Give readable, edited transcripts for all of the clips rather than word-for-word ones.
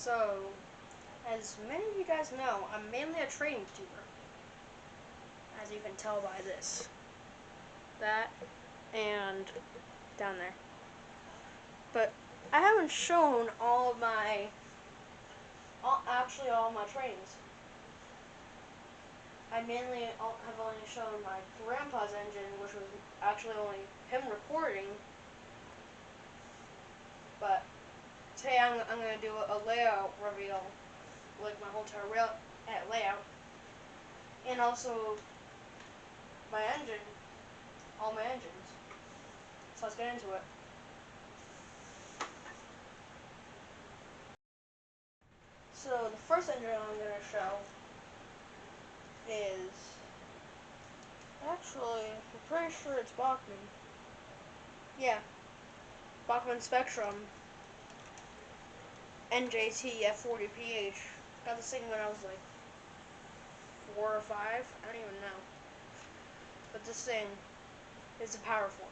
So, as many of you guys know, I'm mainly a trading tuber. As you can tell by this. That, and down there. But I haven't shown all of my, all of my trains. I mainly have only shown my grandpa's engine, which was actually only him recording. But today I'm going to do a layout reveal, like my whole entire layout, and also my engine, all my engines. So let's get into it. So the first engine I'm going to show is, actually, I'm pretty sure it's Bachmann. Yeah, Bachmann Spectrum NJT F40PH. Got this thing when I was like 4 or 5. I don't even know. But this thing is a powerful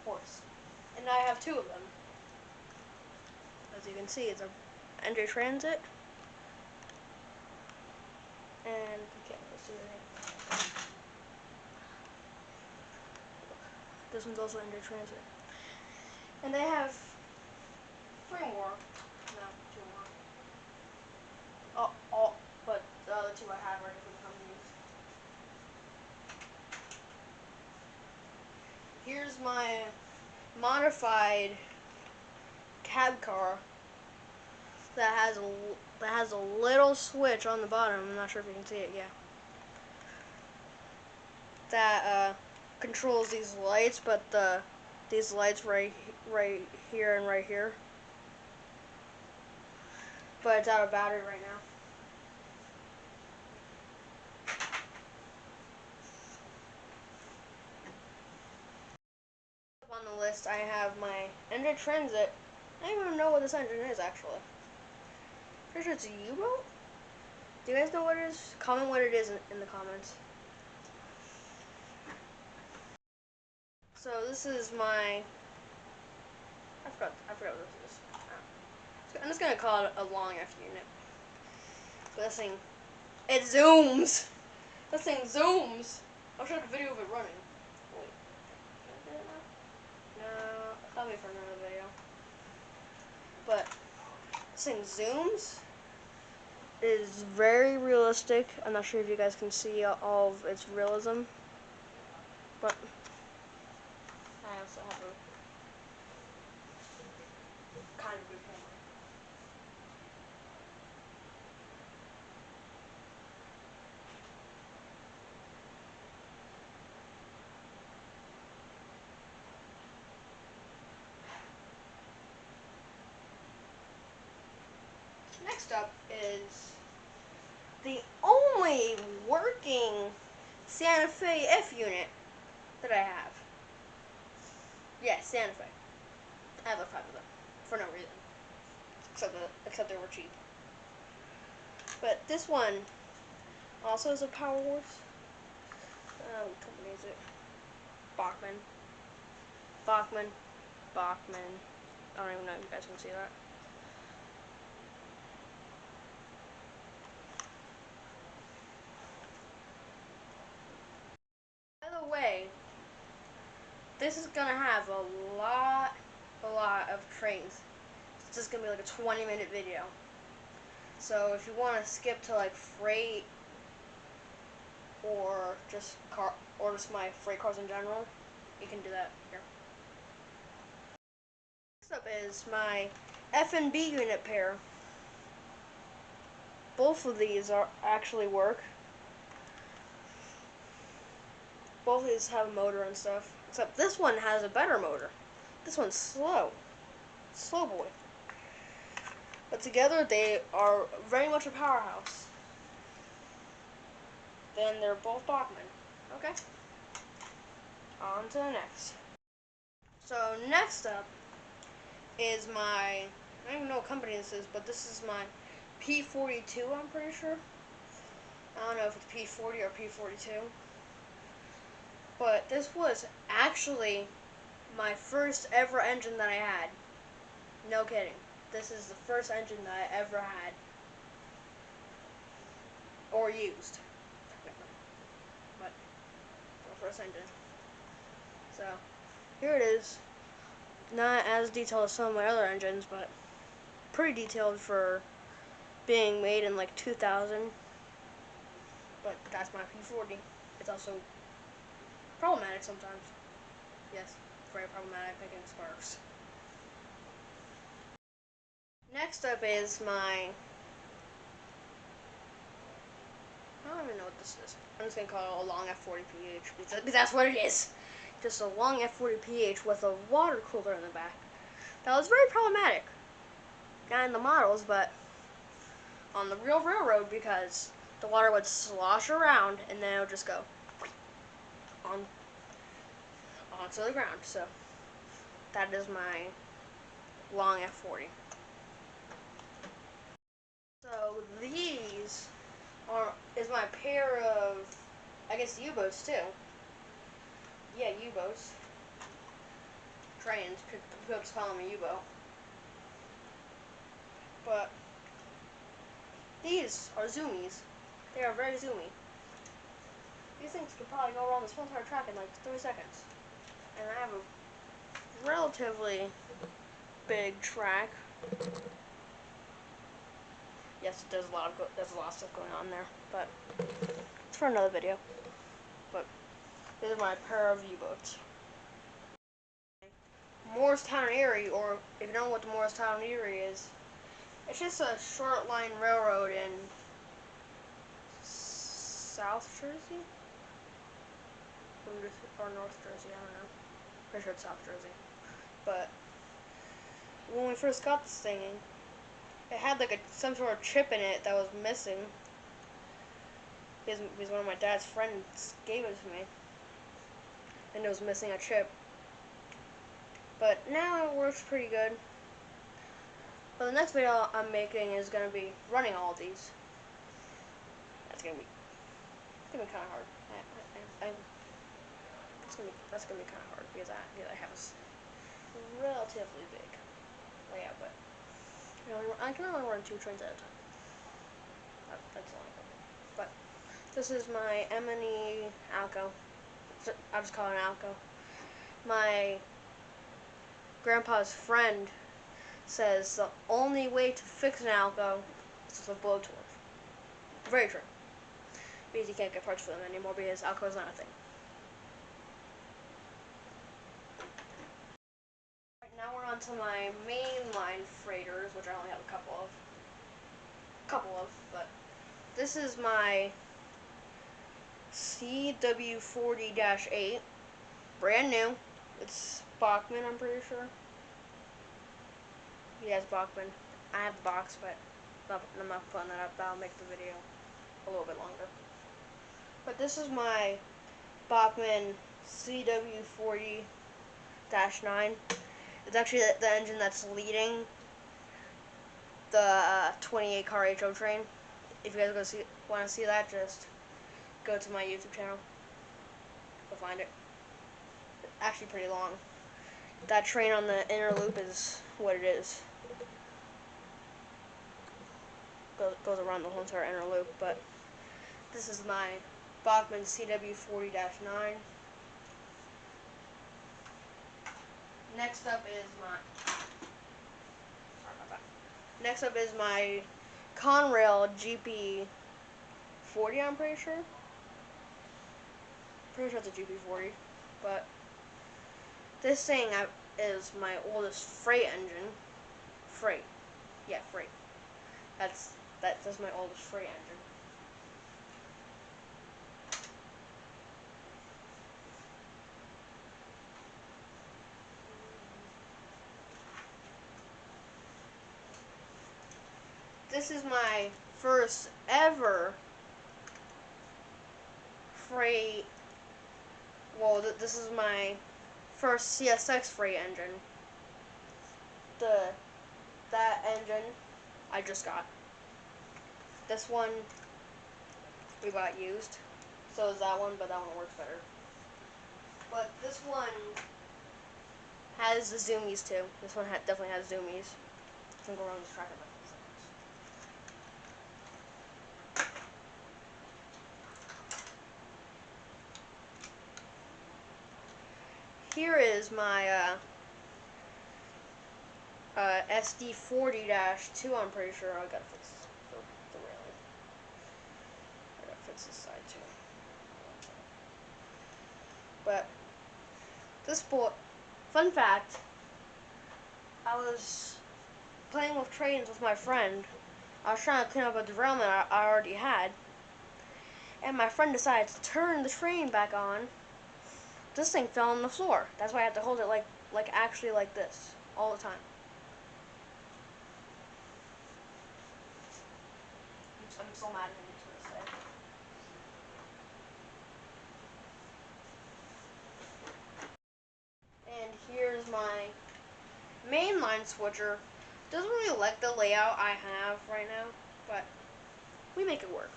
horse, and I have 2 of them. As you can see, it's a NJ Transit, and okay, let's see the name. This one's also NJ Transit, and they have 3 more. No, 2 more. But the other 2 I have ready for the companies. Here's my modified cab car that has a little switch on the bottom. I'm not sure if you can see it. Yeah, that controls these lights, but these lights right here and right here. But it's out of battery right now. On the list, I have my NJ Transit. I don't even know what this engine is actually. Pretty sure it's a U-boat. Do you guys know what it is? Comment what it is in the comments. So this is my. I forgot what this is. I'm just gonna call it a long F unit. But this thing, it zooms. This thing zooms. I'll show the video of it running. Wait, can I do it now? No, that'll be for another video. But this thing zooms. It is very realistic. I'm not sure if you guys can see all of its realism, but I also have a kind of good camera. Next up is the only working Santa Fe F unit that I have. Yes, Santa Fe. I have like 5 of them for no reason, except they were cheap. But this one also is a power horse. What company is it? Bachmann. Bachmann. I don't even know if you guys can see that. By the way, this is gonna have a lot of trains. It's just gonna be like a 20-minute video. So if you want to skip to like freight or just my freight cars in general, you can do that here. Next up is my F&B unit pair. Both of these actually work. Both of these have a motor and stuff, except this one has a better motor. This one's slow. Slow boy. But together they are very much a powerhouse. Then they're both Bachmann. Okay. On to the next. So next up is my, I don't even know what company this is, but this is my P42, I'm pretty sure. I don't know if it's P40 or P42. But this was actually my first ever engine that I had. No kidding. this is the first engine that I ever had or used, but the first engine. So here it is. Not as detailed as some of my other engines, but pretty detailed for being made in like 2000. But that's my P40. It's also problematic sometimes. Yes, very problematic making sparks. Next up is my, I don't even know what this is. I'm just going to call it a long F40PH because that's what it is. Just a long F40PH with a water cooler in the back. That was very problematic. Not in the models, but on the real railroad, because the water would slosh around and then it would just go onto the ground. So that is my long F40. So these is my pair of, I guess, U-boats too. Yeah, U-boats. Trains. People just call them a U-boat. But these are zoomies. They are very zoomy. These things could probably go around this whole entire track in like 3 seconds. And I have a relatively big track. Yes, there's a lot of stuff going on there, but it's for another video. But these are my pair of U-boats. Morristown Erie, or if you don't know what the Morristown Erie is, it's just a short line railroad in South Jersey? Or North Jersey, I don't know. Pretty sure it's South Jersey. But when we first got this thing, it had like some sort of chip in it that was missing. Because one of my dad's friends gave it to me. And it was missing a chip. But now it works pretty good. But the next video I'm making is going to be running all of these. That's going to be kind of hard. That's gonna be kind of hard because I have a relatively big layout, but I can only run 2 trains at a time. That's the only problem. But this is my M&E Alco. I'll just call it an Alco. My grandpa's friend says the only way to fix an Alco is with a blowtorch. Very true. Because you can't get parts for them anymore because Alco is not a thing. Right now we're on to my mainline freighters, which I only have a couple of, but this is my CW40-8, brand new. It's Bachmann, I'm pretty sure. He has Bachmann. I have the box, but I'm not putting that up. That'll make the video a little bit longer. But this is my Bachmann CW40-9. It's actually the engine that's leading the 28 car HO train. If you guys want to see that, just go to my YouTube channel. You'll find it. It's actually pretty long. That train on the inner loop is what it is. Goes around the whole entire inner loop, but this is my Bachmann CW40-9. Next up is my Conrail GP40, I'm pretty sure. Pretty sure it's a GP40, but this thing is my oldest freight engine. Freight. That's my oldest freight engine. This is my first ever freight. Well, this is my first CSX freight engine. That engine I just got. This one we bought used. So is that one, but that one works better. But this one has the zoomies too. This one definitely has zoomies. can go around this track in like 10 seconds. Here is my SD40-2. I'm pretty sure I gotta fix the railing. I gotta fix this side too. But this boy, fun fact, I was playing with trains with my friend. I was trying to clean up a derailment I already had, and my friend decided to turn the train back on. This thing fell on the floor. That's why I had to hold it like actually like this all the time. I'm so mad at him to this day. And here's my mainline switcher. Doesn't really like the layout I have right now, but we make it work.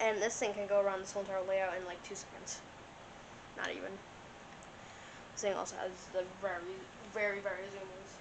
And this thing can go around this whole entire layout in like 2 seconds. Not even. This thing also has the very, very, very zoomies.